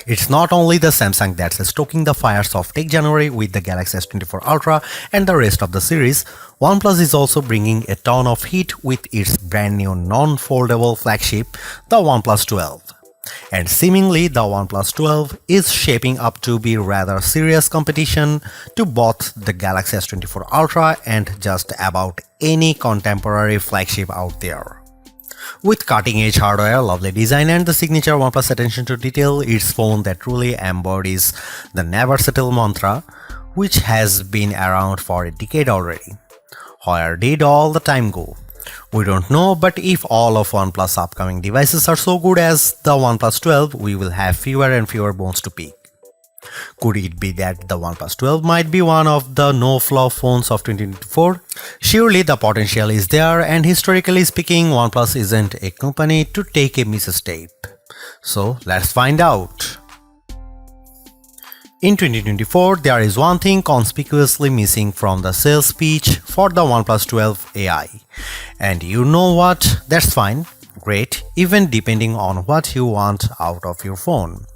It's not only the Samsung that's stoking the fires of Tech January with the Galaxy S24 Ultra and the rest of the series. OnePlus is also bringing a ton of heat with its brand new non-foldable flagship, the OnePlus 12. And seemingly the OnePlus 12 is shaping up to be rather serious competition to both the Galaxy S24 Ultra and just about any contemporary flagship out there. With cutting-edge hardware, lovely design and the signature OnePlus attention to detail, it's phone that truly embodies the never settle mantra, which has been around for a decade already. Where did all the time go? We don't know, but if all of OnePlus upcoming devices are so good as the OnePlus 12, we will have fewer and fewer bones to pick. Could it be that the OnePlus 12 might be one of the no-flaw phones of 2024? Surely the potential is there, and historically speaking, OnePlus isn't a company to take a misstep. So let's find out. In 2024, there is one thing conspicuously missing from the sales pitch for the OnePlus 12 AI. And you know what? That's fine, great, even depending on what you want out of your phone.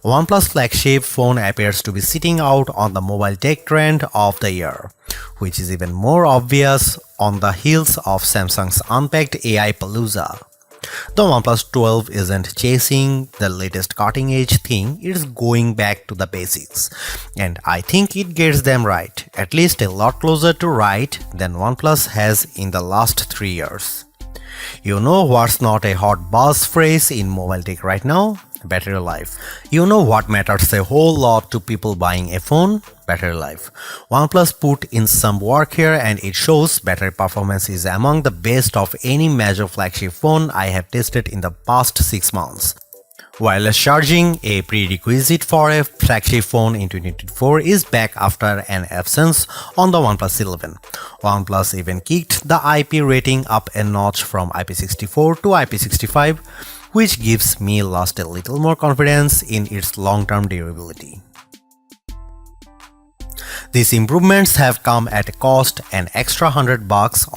OnePlus flagship phone appears to be sitting out on the mobile tech trend of the year, which is even more obvious on the heels of Samsung's unpacked AI Palooza. The OnePlus 12 isn't chasing the latest cutting-edge thing, it's going back to the basics. And I think it gets them right, at least a lot closer to right than OnePlus has in the last 3 years. You know what's not a hot buzz phrase in mobile tech right now? Battery life. You know what matters a whole lot to people buying a phone? Battery life. OnePlus put in some work here and it shows battery performance is among the best of any major flagship phone I have tested in the past 6 months. Wireless charging, a prerequisite for a flagship phone in 2024, is back after an absence on the OnePlus 11. OnePlus even kicked the IP rating up a notch from IP64 to IP65, which gives me a little more confidence in its long-term durability. These improvements have come at a cost an extra $100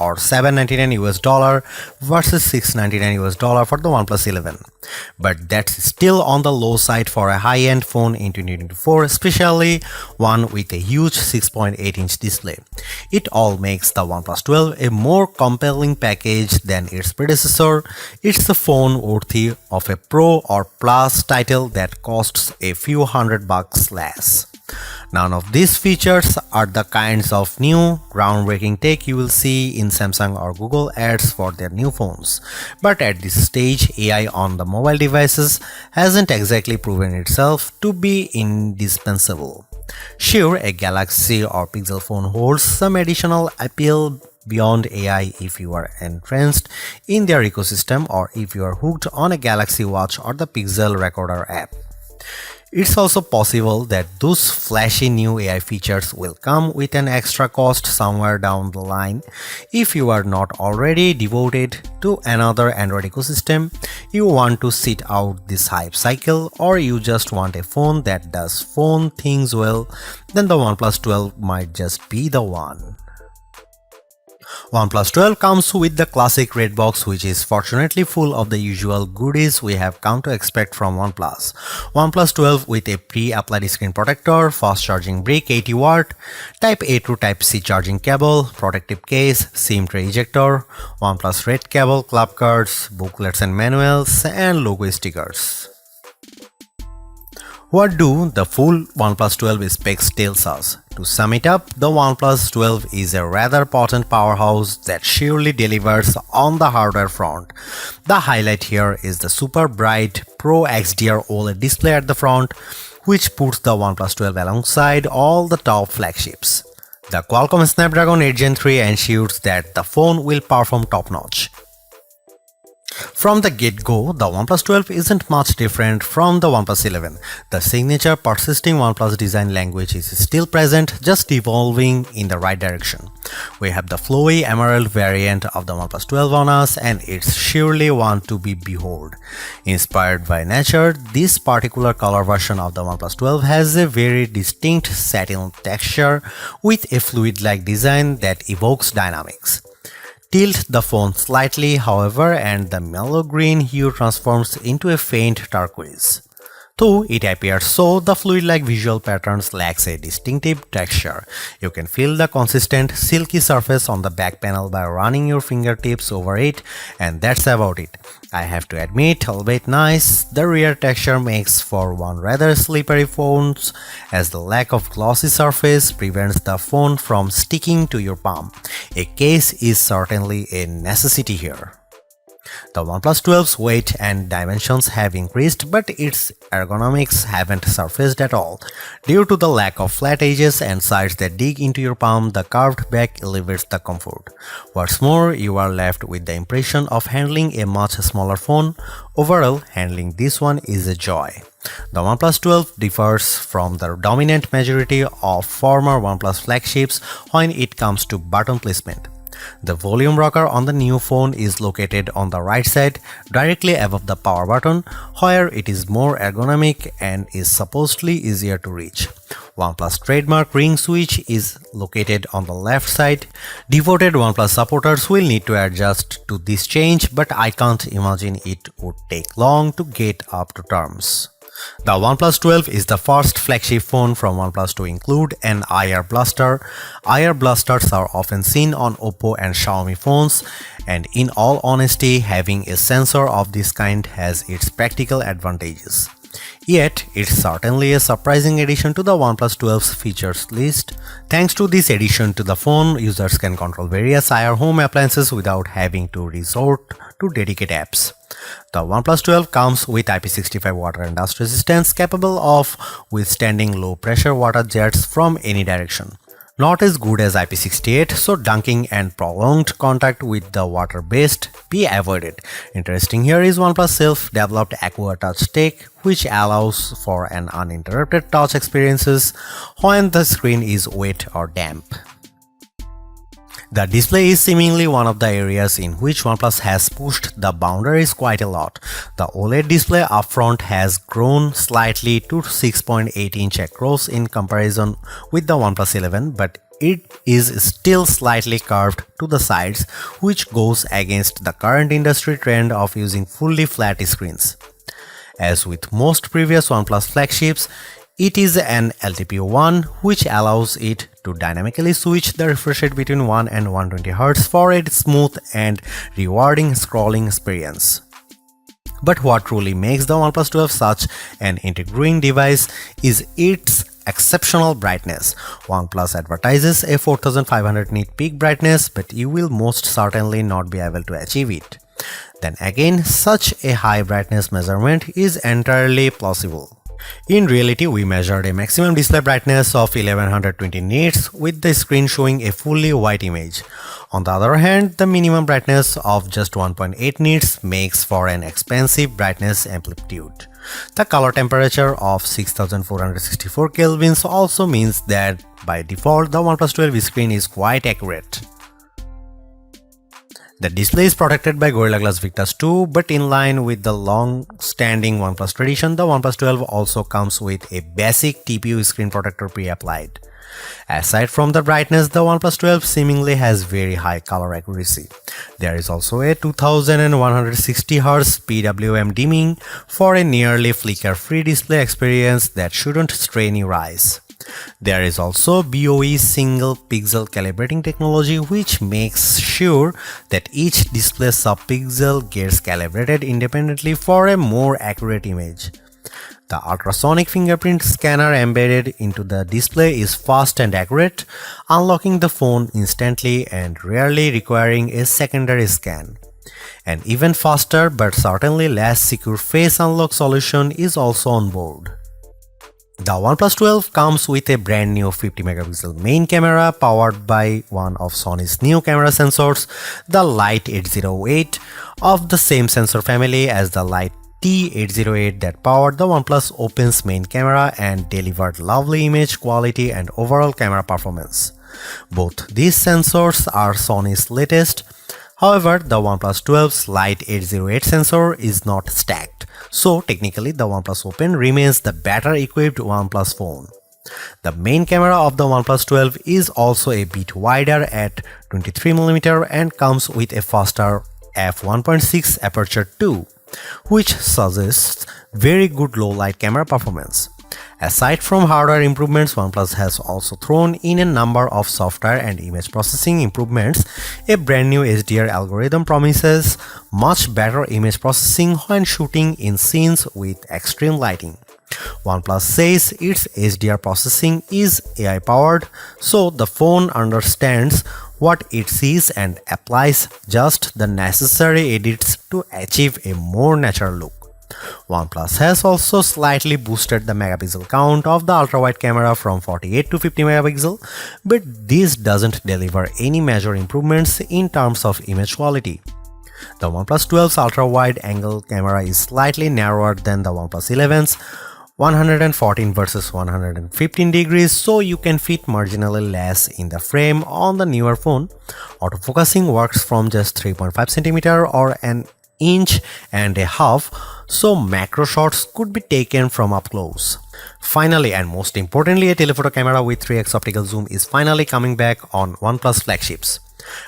or $799 versus $699 for the OnePlus 11. But that's still on the low side for a high-end phone in 2024, especially one with a huge 6.8-inch display. It all makes the OnePlus 12 a more compelling package than its predecessor. It's a phone worthy of a Pro or Plus title that costs a few $100 less. None of these features are the kinds of new, groundbreaking tech you will see in Samsung or Google ads for their new phones. But at this stage, AI on the mobile devices hasn't exactly proven itself to be indispensable. Sure, a Galaxy or Pixel phone holds some additional appeal beyond AI if you are entrenched in their ecosystem or if you are hooked on a Galaxy Watch or the Pixel Recorder app. It's also possible that those flashy new AI features will come with an extra cost somewhere down the line. If you are not already devoted to another Android ecosystem, you want to sit out this hype cycle, or you just want a phone that does phone things well, then the OnePlus 12 might just be the one. OnePlus 12 comes with the classic red box, which is fortunately full of the usual goodies we have come to expect from OnePlus. OnePlus 12 with a pre-applied screen protector, fast charging brick 80 watt, Type A to Type C charging cable, protective case, SIM tray ejector, OnePlus Red cable, club cards, booklets and manuals, and logo stickers. What do the full OnePlus 12 specs tells us? To sum it up, the OnePlus 12 is a rather potent powerhouse that surely delivers on the hardware front. The highlight here is the super bright Pro XDR OLED display at the front, which puts the OnePlus 12 alongside all the top flagships. The Qualcomm Snapdragon 8 Gen 3 ensures that the phone will perform top-notch. From the get-go, the OnePlus 12 isn't much different from the OnePlus 11. The signature persisting OnePlus design language is still present, just evolving in the right direction. We have the flowy emerald variant of the OnePlus 12 on us, and it's surely one to be behold. Inspired by nature, this particular color version of the OnePlus 12 has a very distinct satin texture with a fluid-like design that evokes dynamics. Tilt the phone slightly, however, and the mellow green hue transforms into a faint turquoise. Though it appears so, the fluid-like visual patterns lacks a distinctive texture. You can feel the consistent, silky surface on the back panel by running your fingertips over it, and that's about it. I have to admit, albeit nice, the rear texture makes for one rather slippery phone, as the lack of glossy surface prevents the phone from sticking to your palm. A case is certainly a necessity here. The OnePlus 12's weight and dimensions have increased, but its ergonomics haven't surfaced at all. Due to the lack of flat edges and sides that dig into your palm, the curved back elevates the comfort. What's more, you are left with the impression of handling a much smaller phone. Overall, handling this one is a joy. The OnePlus 12 differs from the dominant majority of former OnePlus flagships when it comes to button placement. The volume rocker on the new phone is located on the right side, directly above the power button, where it is more ergonomic and is supposedly easier to reach. OnePlus trademark ring switch is located on the left side. Devoted OnePlus supporters will need to adjust to this change, but I can't imagine it would take long to get up to terms. The OnePlus 12 is the first flagship phone from OnePlus to include an IR blaster. IR blasters are often seen on Oppo and Xiaomi phones, and in all honesty, having a sensor of this kind has its practical advantages. Yet, it's certainly a surprising addition to the OnePlus 12's features list. Thanks to this addition to the phone, users can control various IR home appliances without having to resort to dedicated apps. The OnePlus 12 comes with IP65 water and dust resistance, capable of withstanding low-pressure water jets from any direction. Not as good as IP68, so dunking and prolonged contact with the water best be avoided. Interesting here is OnePlus self-developed Aqua Touch tech, which allows for an uninterrupted touch experiences when the screen is wet or damp. The display is seemingly one of the areas in which OnePlus has pushed the boundaries quite a lot. The OLED display up front has grown slightly to 6.8-inch across in comparison with the OnePlus 11, but it is still slightly curved to the sides, which goes against the current industry trend of using fully flat screens. As with most previous OnePlus flagships, it is an LTPO1, which allows it to dynamically switch the refresh rate between 1 and 120Hz for a smooth and rewarding scrolling experience. But what truly makes the OnePlus 12 such an intriguing device is its exceptional brightness. OnePlus advertises a 4500 nit peak brightness, but you will most certainly not be able to achieve it. Then again, such a high brightness measurement is entirely plausible. In reality, we measured a maximum display brightness of 1120 nits with the screen showing a fully white image. On the other hand, the minimum brightness of just 1.8 nits makes for an expensive brightness amplitude. The color temperature of 6464 kelvins also means that by default the OnePlus 12 screen is quite accurate. The display is protected by Gorilla Glass Victus 2, but in line with the long-standing OnePlus tradition, the OnePlus 12 also comes with a basic TPU screen protector pre-applied. Aside from the brightness, the OnePlus 12 seemingly has very high color accuracy. There is also a 2160Hz PWM dimming for a nearly flicker-free display experience that shouldn't strain your eyes. There is also BOE single pixel calibrating technology, which makes sure that each display subpixel gets calibrated independently for a more accurate image. The ultrasonic fingerprint scanner embedded into the display is fast and accurate, unlocking the phone instantly and rarely requiring a secondary scan. An even faster but certainly less secure face unlock solution is also on board. The OnePlus 12 comes with a brand new 50MP main camera powered by one of Sony's new camera sensors, the Light 808, of the same sensor family as the Light T808 that powered the OnePlus Open's main camera and delivered lovely image quality and overall camera performance. Both these sensors are Sony's latest. However, the OnePlus 12's Light 808 sensor is not stacked, so technically the OnePlus Open remains the better equipped OnePlus phone. The main camera of the OnePlus 12 is also a bit wider at 23mm and comes with a faster f1.6 aperture too. which suggests very good low light camera performance. Aside from hardware improvements, OnePlus has also thrown in a number of software and image processing improvements. A brand new HDR algorithm promises much better image processing when shooting in scenes with extreme lighting. OnePlus says its HDR processing is AI powered, so the phone understands what it sees and applies just the necessary edits to achieve a more natural look. OnePlus has also slightly boosted the megapixel count of the ultra-wide camera from 48 to 50 megapixel, but this doesn't deliver any major improvements in terms of image quality. The OnePlus 12's ultra-wide angle camera is slightly narrower than the OnePlus 11's 114 versus 115 degrees, so you can fit marginally less in the frame on the newer phone. Autofocusing works from just 3.5 cm or an inch and a half, so macro shots could be taken from up close. Finally, and most importantly, a telephoto camera with 3x optical zoom is finally coming back on OnePlus flagships.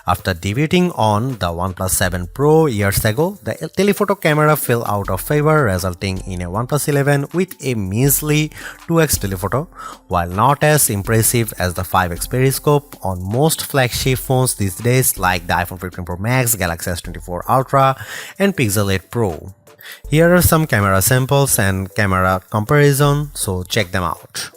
After debuting on the OnePlus 7 Pro years ago, the telephoto camera fell out of favor, resulting in a OnePlus 11 with a measly 2x telephoto. While not as impressive as the 5x periscope on most flagship phones these days like the iPhone 15 Pro Max, Galaxy S24 Ultra, and Pixel 8 Pro. Here are some camera samples and camera comparison, so check them out.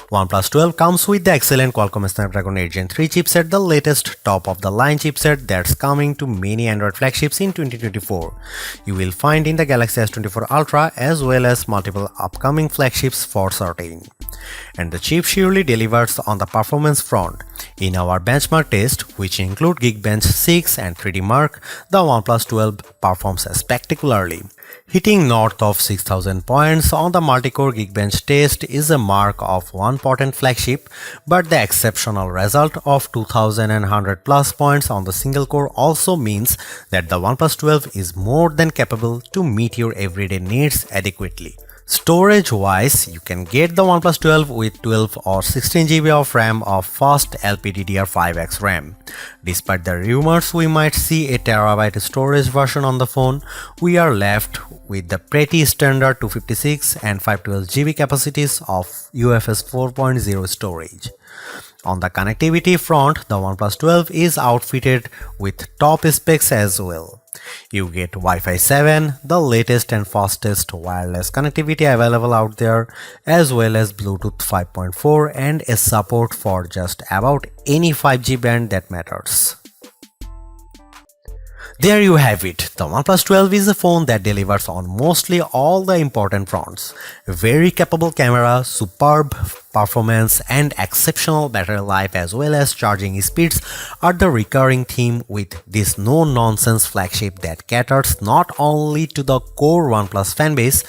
OnePlus 12 comes with the excellent Qualcomm Snapdragon 8 Gen 3 chipset, the latest top-of-the-line chipset that's coming to many Android flagships in 2024. You will find in the Galaxy S24 Ultra as well as multiple upcoming flagships for certain. And the chip surely delivers on the performance front. In our benchmark test, which include Geekbench 6 and 3D Mark, the OnePlus 12 performs spectacularly. Hitting north of 6000 points on the multi-core Geekbench test is a mark of one potent flagship, but the exceptional result of 2100 plus points on the single core also means that the OnePlus 12 is more than capable to meet your everyday needs adequately. Storage-wise, you can get the OnePlus 12 with 12 or 16GB of RAM of fast LPDDR5X RAM. Despite the rumors we might see a terabyte storage version on the phone, we are left with the pretty standard 256 and 512GB capacities of UFS 4.0 storage. On the connectivity front, the OnePlus 12 is outfitted with top specs as well. You get Wi-Fi 7, the latest and fastest wireless connectivity available out there, as well as Bluetooth 5.4 and a support for just about any 5G band that matters. There you have it. The OnePlus 12 is a phone that delivers on mostly all the important fronts. A very capable camera, superb performance, and exceptional battery life as well as charging speeds are the recurring theme with this no-nonsense flagship that caters not only to the core OnePlus fanbase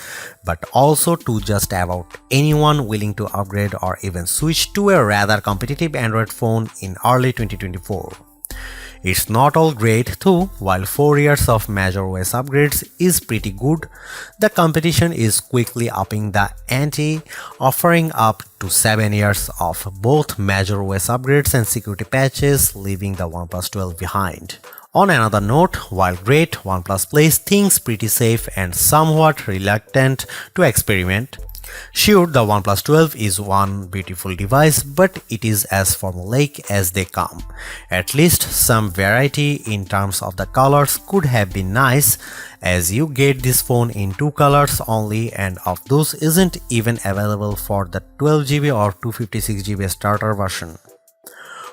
but also to just about anyone willing to upgrade or even switch to a rather competitive Android phone in early 2024. It's not all great too. While 4 years of major OS upgrades is pretty good, the competition is quickly upping the ante, offering up to 7 years of both major OS upgrades and security patches, leaving the OnePlus 12 behind. On another note, while great, OnePlus plays things pretty safe and somewhat reluctant to experiment. Sure, the OnePlus 12 is one beautiful device, but it is as formulaic as they come. At least some variety in terms of the colors could have been nice, as you get this phone in 2 colors only, and of those isn't even available for the 12GB or 256GB starter version.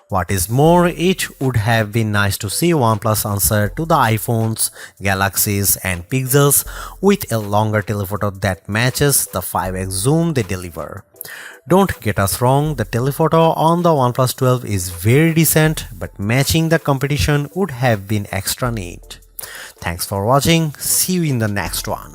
What is more, it would have been nice to see OnePlus answer to the iPhones, Galaxies and Pixels with a longer telephoto that matches the 5x zoom they deliver. Don't get us wrong, the telephoto on the OnePlus 12 is very decent, but matching the competition would have been extra neat. Thanks for watching, see you in the next one.